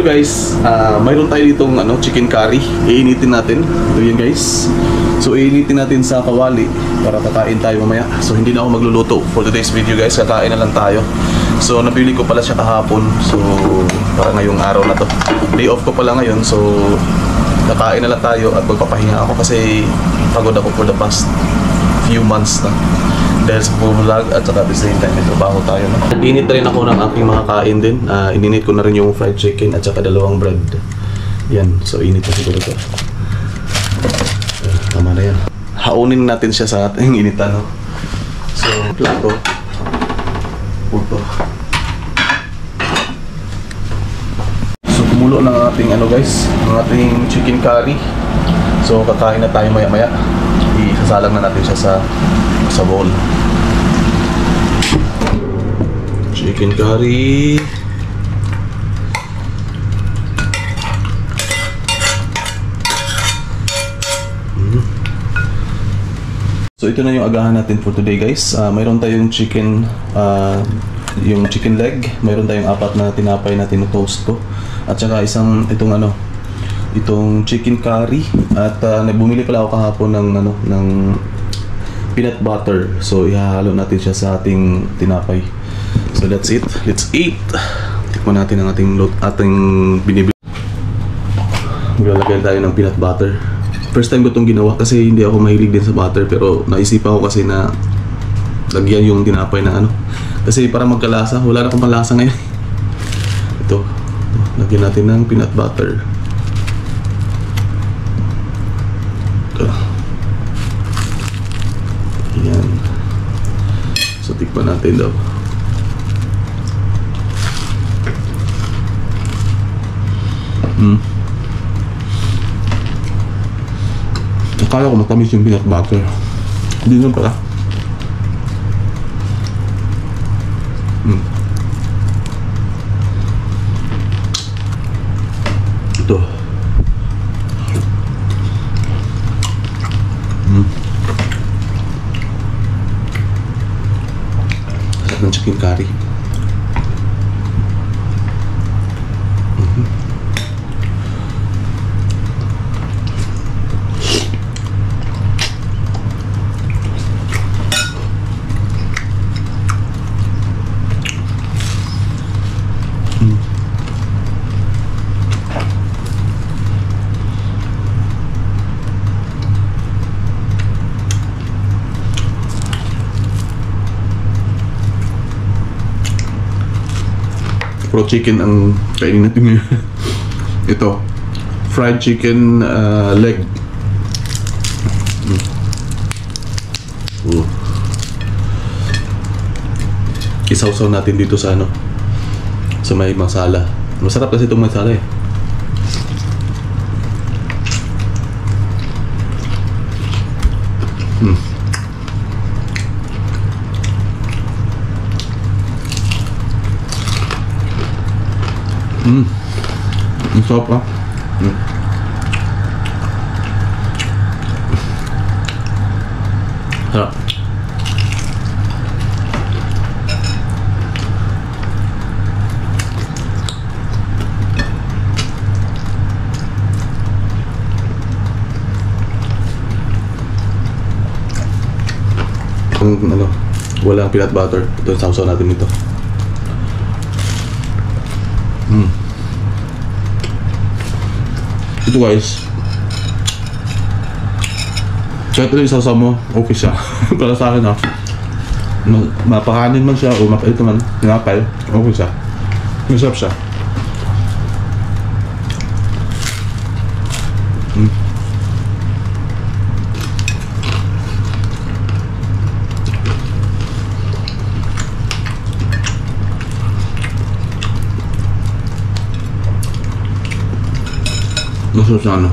Hello guys, mayroon tayo ditong chicken curry. Iinitin natin. Ito yun guys. So iinitin natin sa kawali para kakain tayo mamaya. So hindi na ako magluluto for today's video guys. Kakain na lang tayo. So nabili ko pala siya kahapon. So para ngayong araw na to. Day off ko pala ngayon. So kakain na lang tayo at magpapahinga ako kasi pagod ako for the past few months na. Dahil sa vlog at saka at the same time may trabaho tayo na. Init rin ako ng aking mga kain din. Ininit ko na rin yung fried chicken at saka dalawang bread. Yan, so init na siguro ito. Tama na yan. Haunin natin siya sa ating initan, no? So, plato. Puto. So, kumulo ng ating guys, ng ating chicken curry. So, kakain na tayo maya-maya. Isasalang na natin siya sa bowl. Chicken curry. So ito na yung agahan natin for today guys. Mayroon tayong chicken, yung chicken leg. Mayroon tayong 4 na tinapay na tino-toast ko. At saka itong chicken curry. At bumili pala ako kahapon ng peanut butter. So ihahalo natin siya sa ating tinapay. So that's it. Let's eat. Tikman natin ang ating binibili. Maglalagay tayo ng peanut butter. First time ko itong ginawa kasi hindi ako mahilig din sa butter, pero naisipan ko kasi na lagyan yung tinapay na kasi para magkalasa. Wala na akong malasa ngayon. Ito. Lagyan natin ng peanut butter. Ito. Ayan. So tikman natin daw. Akala ko matamis yung peanut butter. Hindi naman pala. Ito. Sarap ng chicken curry. Puro chicken ang kainin natin ngayon. Ito, fried chicken leg. Isawsaw natin dito sa sa may masala. Masarap kasi itong masala eh. Ang sarap ah. Sarap. Walang peanut butter. Ito yung sausaw natin nito. Ito guys, kahit ito yung sausaw mo, okay siya. Para sa akin mapakanin man siya o mapait man, tinapay, okay siya. Masarap siya. Masarap siya